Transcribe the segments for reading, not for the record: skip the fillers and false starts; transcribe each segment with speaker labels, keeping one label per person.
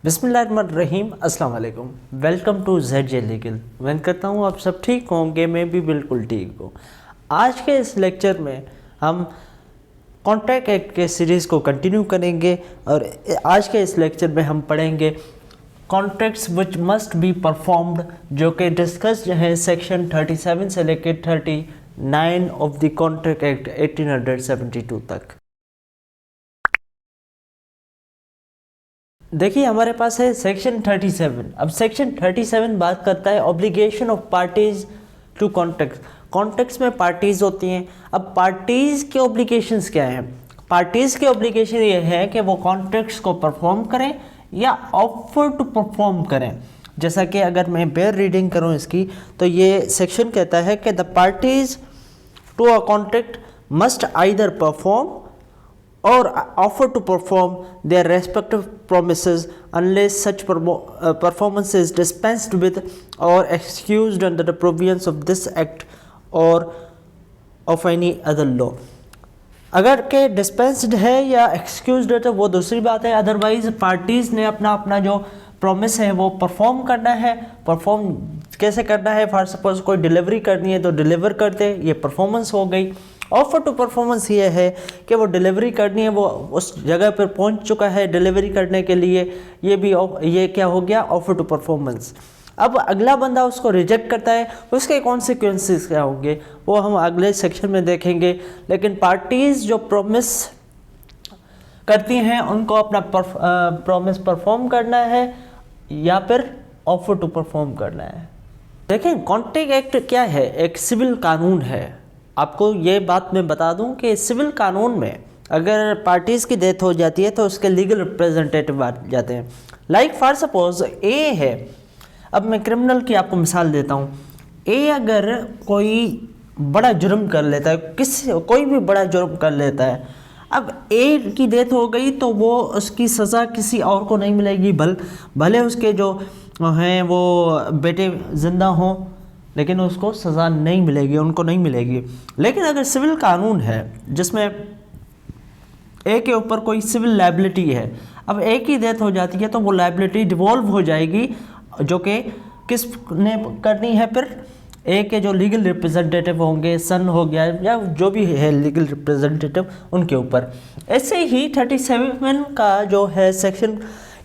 Speaker 1: बिस्मिल्लाहिर्रहमानिर्रहीम, अस्सलाम वालेकुम। Welcome to ZJ legal. उम्मीद करता हूँ आप सब ठीक होंगे, मैं भी बिल्कुल ठीक हूँ। आज के इस लेक्चर में हम कॉन्ट्रैक्ट एक्ट के सीरीज़ को कंटिन्यू करेंगे और आज के इस लेक्चर में हम पढ़ेंगे contracts which must be performed, जो कि डिस्कस्ड हैं सेक्शन 37 से लेकर 39 ऑफ द कॉन्ट्रैक्ट एक्ट 1872 तक। देखिए हमारे पास है सेक्शन 37। अब सेक्शन 37 बात करता है obligation of parties to contract. Contracts में पार्टीज होती हैं। अब पार्टीज के ऑब्लिगेशंस क्या हैं? पार्टीज के ऑब्लिगेशन ये है कि वो कॉन्ट्रैक्ट्स को परफॉर्म करें या ऑफर टू परफॉर्म करें। जैसा कि अगर मैं बेयर रीडिंग करूं इसकी, तो ये सेक्शन कहता है कि the parties to a contract must either perform or offer to perform their respective promises unless such performance is dispensed with or excused under the provisions of this act or of any other law। अगर के dispensed है या excused है तो वो दूसरी बात है। अदरवाइज पार्टीज़ ने अपना अपना जो प्रॉमिस है वो परफॉर्म करना है। परफॉर्म कैसे करना है? फॉर सपोज कोई डिलीवरी करनी है तो डिलीवर करते, ये परफॉर्मेंस हो गई। ऑफर टू परफॉर्मेंस ये है कि वो डिलीवरी करनी है, वो उस जगह पर पहुंच चुका है डिलीवरी करने के लिए, ये क्या हो गया? Offer to performance. अब अगला बंदा उसको रिजेक्ट करता है, उसके कॉन्सिक्वेंसेस क्या होंगे वो हम अगले सेक्शन में देखेंगे। लेकिन पार्टीज़ जो प्रॉमिस करती हैं उनको अपना प्रॉमिस परफॉर्म करना है या फिर ऑफर टू परफॉर्म करना है। देखें कॉन्ट्रैक्ट एक्ट क्या है? एक सिविल कानून है। आपको ये बात मैं बता दूं कि सिविल कानून में अगर पार्टीज़ की डेथ हो जाती है तो उसके लीगल रिप्रेजेंटेटिव आ जाते हैं। लाइक फॉर सपोज ए है। अब मैं क्रिमिनल की आपको मिसाल देता हूँ। ए अगर कोई बड़ा जुर्म कर लेता है, कोई भी बड़ा जुर्म कर लेता है, अब ए की डेथ हो गई तो वो उसकी सज़ा किसी और को नहीं मिलेगी, भले उसके जो हैं वो बेटे ज़िंदा हों, लेकिन उसको सज़ा नहीं मिलेगी, उनको नहीं मिलेगी। लेकिन अगर सिविल कानून है जिसमें ए के ऊपर कोई सिविल लायबिलिटी है, अब ए की डेथ हो जाती है तो वो लायबिलिटी डिवॉल्व हो जाएगी, जो कि किस ने करनी है? फिर ए के जो लीगल रिप्रेजेंटेटिव होंगे, सन हो गया या जो भी है लीगल रिप्रेजेंटेटिव, उनके ऊपर। ऐसे ही 37 का जो है सेक्शन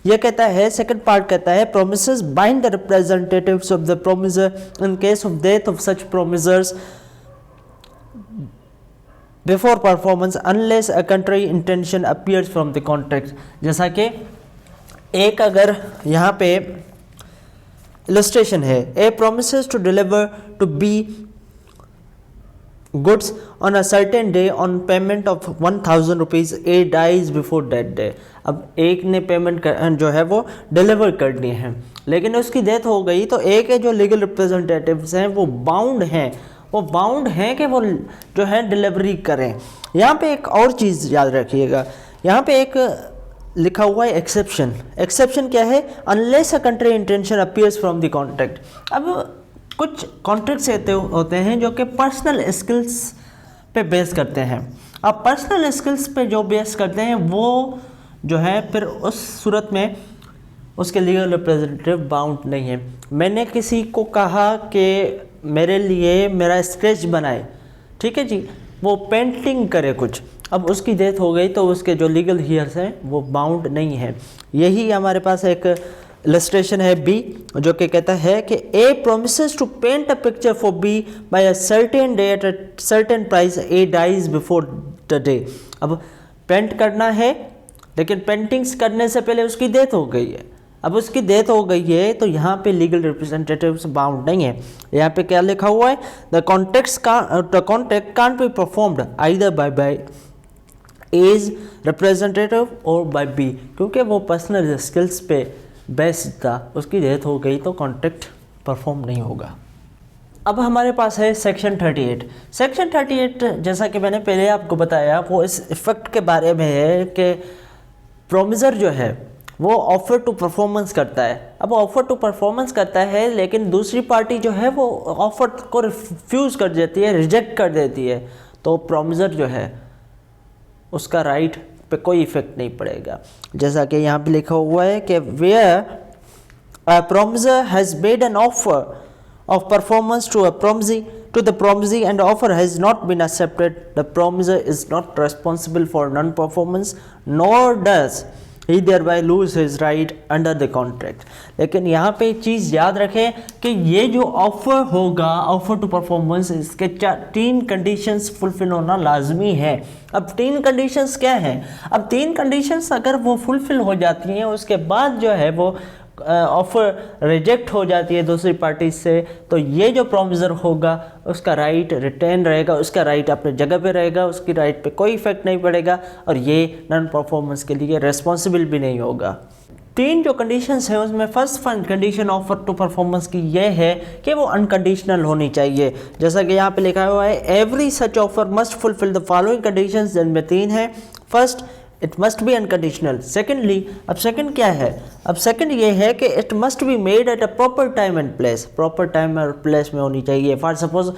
Speaker 1: ये कहता है, सेकंड पार्ट कहता है, promises bind the representatives of the promisor in case of death of such promisors before performance unless a contrary intention appears from the contract. जैसा कि एक अगर यहाँ पे इलस्ट्रेशन है, A promises to deliver to B goods on a certain day on payment of 1000 rupees, A dies before that day। अब एक ने पेमेंट जो है वो डिलीवर करनी है, लेकिन उसकी डेथ हो गई तो ए के जो लीगल रिप्रेजेंटेटिव्स हैं वो बाउंड हैं कि वो जो है डिलीवरी करें। यहाँ पे एक और चीज़ याद रखिएगा, यहाँ पे एक लिखा हुआ है एक्सेप्शन क्या है? Unless a contrary intention appears from the contract. अब कुछ कॉन्ट्रैक्ट्स ऐसे होते हैं जो कि पर्सनल स्किल्स पे बेस करते हैं। अब पर्सनल स्किल्स पे जो बेस करते हैं वो जो है फिर उस सूरत में उसके लीगल रिप्रेजेंटेटिव बाउंड नहीं है। मैंने किसी को कहा कि मेरे लिए मेरा स्केच बनाए, ठीक है जी, वो पेंटिंग करे कुछ, अब उसकी डेथ हो गई तो उसके जो लीगल हियर्स हैं वो बाउंड नहीं है। यही हमारे पास एक इलस्ट्रेशन है बी, जो कि कहता है कि A promises to paint a picture for B by a certain day at a certain price, A dies before the day. अब पेंट करना है, लेकिन पेंटिंग्स करने से पहले उसकी डेथ हो गई है। अब उसकी डेथ हो गई है तो यहाँ पे लीगल रिप्रेजेंटेटिव्स बाउंड नहीं है। यहाँ पे क्या लिखा हुआ है? The contract can't be performed either by as representative or by B, क्योंकि वो पर्सनल स्किल्स पे बेस्ट था, उसकी डेथ हो गई तो कॉन्ट्रैक्ट परफॉर्म नहीं होगा। अब हमारे पास है सेक्शन 38। सेक्शन 38 जैसा कि मैंने पहले आपको बताया वो इस इफेक्ट के बारे में है कि प्रोमिसर जो है वो ऑफर टू परफॉर्मेंस करता है। अब ऑफर टू परफॉर्मेंस करता है लेकिन दूसरी पार्टी जो है वो ऑफर को रिफ्यूज़ कर देती है, रिजेक्ट कर देती है, तो प्रोमिसर जो है उसका राइट पे कोई इफेक्ट नहीं पड़ेगा। जैसा कि यहाँ पे लिखा हुआ है कि where a promiser has made an offer of performance to the promisee and the offer has not been accepted, the promiser is not responsible for non-performance, nor does he thereby lose his right under the contract। लेकिन यहाँ पे चीज़ याद रखें कि ये जो offer होगा, offer to performance, इसके 3 कंडीशंस फुलफिल होना लाजमी है। अब 3 कंडीशंस क्या हैं? अब 3 कंडीशंस अगर वो फुलफिल हो जाती हैं, उसके बाद जो है वो ऑफर रिजेक्ट हो जाती है दूसरी पार्टी से, तो ये जो प्रोमिसर होगा उसका राइट रिटेन रहेगा, उसका राइट अपने जगह पे रहेगा, उसकी राइट पे कोई इफेक्ट नहीं पड़ेगा और ये नॉन परफॉर्मेंस के लिए रेस्पॉन्सिबल भी नहीं होगा। 3 जो कंडीशंस हैं उसमें first condition offer to performance की ये है कि वो अनकंडीशनल होनी चाहिए। जैसा कि यहाँ पे लिखा हुआ है, every such offer must fulfil the following conditions, जिनमें 3 हैं। First, it must be unconditional. Secondly, अब सेकेंड क्या है? अब सेकेंड ये है कि it must be made at a proper time and place, proper time और प्लेस में होनी चाहिए। फॉर सपोज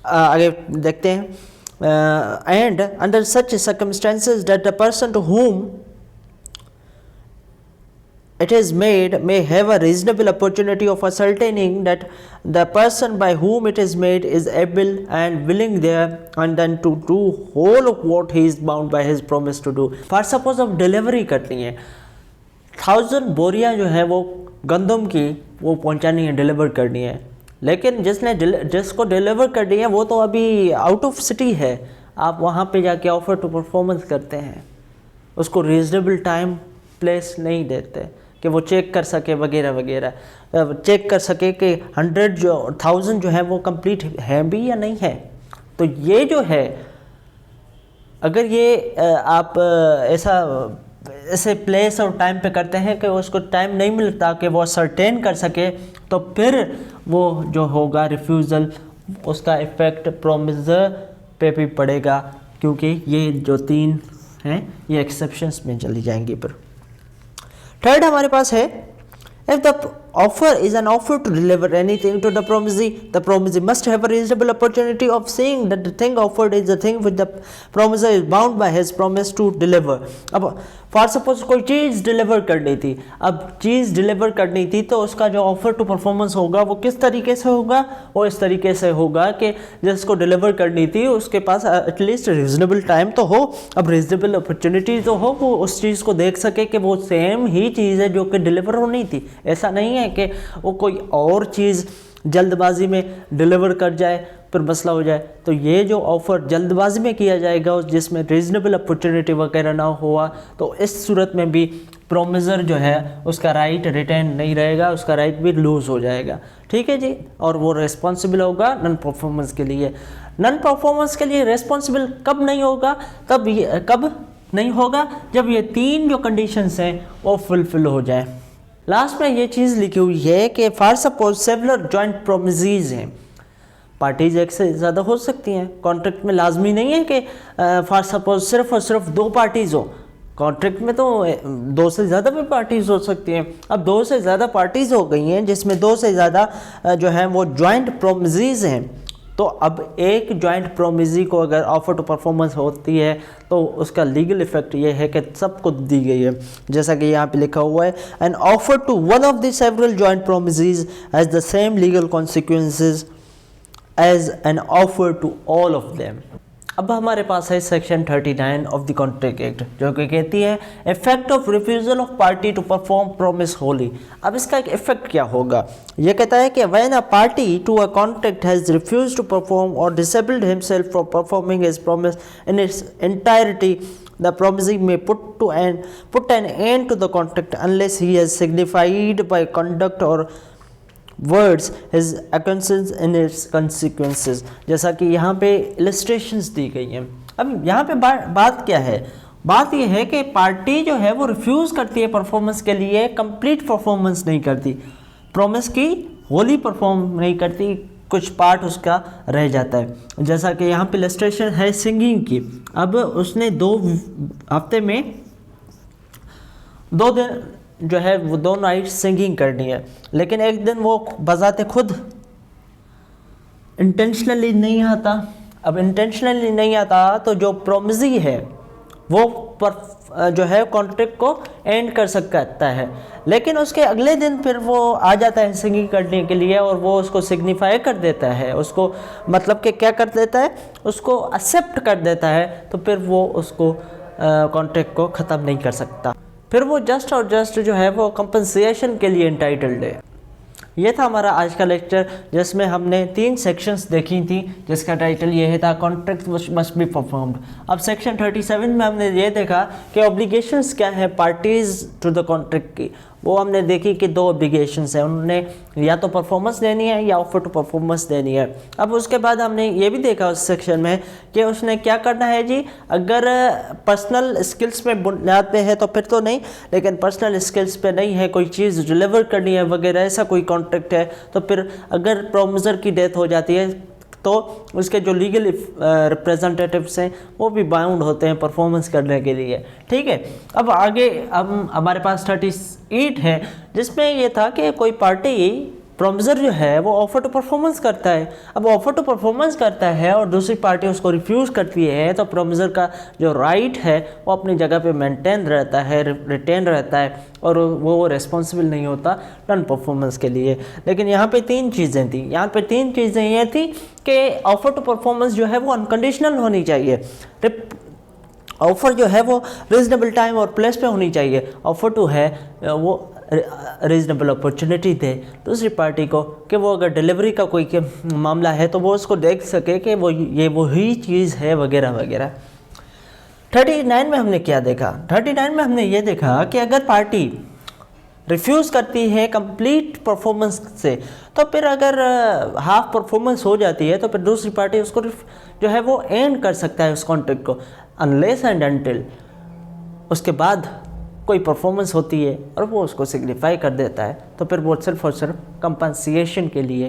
Speaker 1: आगे देखते हैं, and under such circumstances that the person to whom it is made may have a reasonable opportunity of ascertaining that the person by whom it is made is able and willing there and then to do whole of what he is bound by his promise to do। For suppose अब delivery करनी है, 1000 बोरियां जो है वो गंदम की वो पहुंचानी है, डिलीवर करनी है, लेकिन जिसको डिलीवर करनी है वो तो अभी आउट ऑफ सिटी है। आप वहाँ पे जाके ऑफर टू परफॉर्मेंस करते हैं, उसको रीजनेबल टाइम प्लेस नहीं देते कि वो चेक कर सके वगैरह वगैरह, चेक कर सके कि 1000 जो है वो कंप्लीट है भी या नहीं है। तो ये जो है, अगर ये आप ऐसे प्लेस और टाइम पे करते हैं कि उसको टाइम नहीं मिलता कि वो सर्टेन कर सके, तो फिर वो जो होगा रिफ्यूज़ल, उसका इफ़ेक्ट प्रोमिसर पे भी पड़ेगा, क्योंकि ये जो 3 हैं ये एक्सेप्शंस में चली जाएंगी। पर थर्ड हमारे पास है, if the offer is an offer to deliver anything to the promisee must have a reasonable opportunity of seeing that the thing offered is the thing which the promiser is bound by his promise to deliver। अब for suppose कोई चीज़ deliver करनी थी, अब चीज़ deliver करनी थी तो उसका जो ऑफर टू परफॉर्मेंस होगा वो किस तरीके से होगा? वो इस तरीके से होगा कि जिसको डिलीवर करनी थी उसके पास एटलीस्ट रीजनेबल टाइम तो हो, अब रीजनेबल अपॉर्चुनिटी तो हो, वो उस चीज़ को देख सके कि वो सेम ही चीज़ है जो कि डिलीवर होनी थी। ऐसा नहीं है कि वो कोई और चीज़ जल्दबाजी में डिलीवर कर जाए फिर मसला हो जाए। तो ये जो ऑफ़र जल्दबाजी में किया जाएगा जिसमें रीजनेबल अपॉर्चुनिटी वगैरह ना हुआ, तो इस सूरत में भी प्रोमिसर जो है उसका राइट रिटेन नहीं रहेगा, उसका राइट भी लूज़ हो जाएगा। ठीक है जी, और वो रिस्पॉन्सिबल होगा नॉन परफॉर्मेंस के लिए। नॉन परफॉर्मेंस के लिए रिस्पॉन्सिबल कब नहीं होगा? कब नहीं होगा? जब ये 3 जो कंडीशंस हैं वो फुलफिल हो जाए। लास्ट में ये चीज़ लिखी हुई है कि for suppose several joint promises हैं, पार्टीज एक से ज़्यादा हो सकती हैं। कॉन्ट्रैक्ट में लाजमी नहीं है कि फॉर सपोज सिर्फ और सिर्फ 2 पार्टीज़ हो, कॉन्ट्रैक्ट में तो 2 से ज़्यादा भी पार्टीज़ हो सकती हैं। अब 2 से ज़्यादा पार्टीज़ हो गई हैं जिसमें 2 से ज़्यादा जो है वो जॉइंट प्रोमिसेस हैं, तो अब एक जॉइंट प्रोमिसी को अगर ऑफर टू परफॉर्मेंस होती है तो उसका लीगल इफेक्ट ये है कि सबको दी गई है। जैसा कि यहाँ पे लिखा हुआ है, an offer to one of the several joint promisees has the same legal consequences as an offer to all of them. अब हमारे पास है section 39 of the contract act, जो कि कहती है effect of refusal of party to perform promise wholly. अब इसका एक इफेक्ट क्या होगा? यह कहता है कि when a party to a contract has refused to perform और disabled himself from performing his promise in its entirety, the promisee may put an end to the contract unless he has signified by conduct or words his acquiescence in its consequences। जैसा कि यहाँ पे illustrations दी गई हैं। अब यहाँ पे बात क्या है? बात यह है कि पार्टी जो है वो रिफ्यूज़ करती है परफॉर्मेंस के लिए, कंप्लीट परफॉर्मेंस नहीं करती, प्रॉमिस की होली परफॉर्म नहीं करती, कुछ पार्ट उसका रह जाता है। जैसा कि यहाँ पे इलस्ट्रेशन है सिंगिंग की। अब उसने 2 हफ्ते में 2 दिन जो है वो 2 नाइट सिंगिंग करनी है, लेकिन एक दिन वो बजाते खुद इंटेंशनली नहीं आता। अब इंटेंशनली नहीं आता तो जो प्रोमिसी है वो जो है कॉन्ट्रैक्ट को एंड कर सकता है, लेकिन उसके अगले दिन फिर वो आ जाता है सिंगिंग करने के लिए और वो उसको सिग्निफाई कर देता है, उसको मतलब कि क्या कर देता है, उसको एक्सेप्ट कर देता है, तो फिर वो उसको कॉन्ट्रैक्ट को ख़त्म नहीं कर सकता, फिर वो जस्ट और जस्ट जो है वो कंपनसेशन के लिए इंटाइटल्ड है। ये था हमारा आज का लेक्चर, जिसमें हमने 3 सेक्शंस देखी थी, जिसका टाइटल ये था कॉन्ट्रैक्ट मस्ट बी परफॉर्म्ड। अब सेक्शन 37 में हमने ये देखा कि ऑब्लिगेशंस क्या है पार्टीज़ टू द कॉन्ट्रैक्ट की। वो हमने देखी कि 2 ऑब्लिगेशंस हैं, उन्होंने या तो परफॉर्मेंस देनी है या ऑफर टू परफॉर्मेंस देनी है। अब उसके बाद हमने ये भी देखा उस सेक्शन में कि उसने क्या करना है जी, अगर पर्सनल स्किल्स पे बुनियाद पे है तो फिर तो नहीं, लेकिन पर्सनल स्किल्स पे नहीं है, कोई चीज़ डिलीवर करनी है वगैरह, ऐसा कोई कॉन्ट्रैक्ट है, तो फिर अगर प्रोमिसर की डेथ हो जाती है तो उसके जो लीगल रिप्रेजेंटेटिव्स हैं वो भी बाउंड होते हैं परफॉर्मेंस करने के लिए। ठीक है, अब आगे हम हमारे पास 38 है, जिसमें ये था कि कोई पार्टी प्रोमिसर जो है वो ऑफर टू परफॉर्मेंस करता है। अब ऑफर टू परफॉर्मेंस करता है और दूसरी पार्टी उसको रिफ्यूज़ करती है, तो प्रोमिसर का जो राइट है वो अपनी जगह पे मेंटेन रहता है, रिटेन रहता है, और वो रिस्पॉन्सिबल नहीं होता नॉन परफॉर्मेंस के लिए। लेकिन यहाँ पे 3 चीज़ें थी, यहाँ पे 3 चीज़ें ये थी कि ऑफर टू परफॉर्मेंस जो है वो अनकंडीशनल होनी चाहिए, ऑफ़र जो है वो रीज़नेबल टाइम और प्लेस पे होनी चाहिए, ऑफ़र टू है वो रीज़नेबल अपॉर्चुनिटी दे दूसरी पार्टी को कि वो अगर डिलीवरी का कोई मामला है तो वो उसको देख सके कि वो ये वही चीज़ है वगैरह वगैरह। 39 में हमने क्या देखा, 39 में हमने ये देखा कि अगर पार्टी रिफ्यूज़ करती है कंप्लीट परफॉर्मेंस से, तो फिर अगर हाफ परफॉर्मेंस हो जाती है तो फिर दूसरी पार्टी उसको जो है वो एंड कर सकता है उस कॉन्ट्रैक्ट को, अनलेस एंड अनटिल उसके बाद कोई परफॉर्मेंस होती है और वो उसको सिग्निफाई कर देता है, तो फिर वो सिर्फ और सिर्फ कंपनसेशन के लिए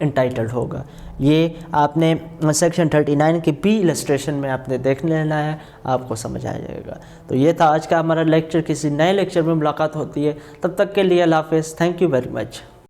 Speaker 1: इंटाइटल्ड होगा। ये आपने सेक्शन 39 के बी इलस्ट्रेशन में आपने देख लेना है, आपको समझ आ जाएगा। तो ये था आज का हमारा लेक्चर, किसी नए लेक्चर में मुलाकात होती है, तब तक के लिए अल्लाह हाफ़िज़, थैंक यू वेरी मच।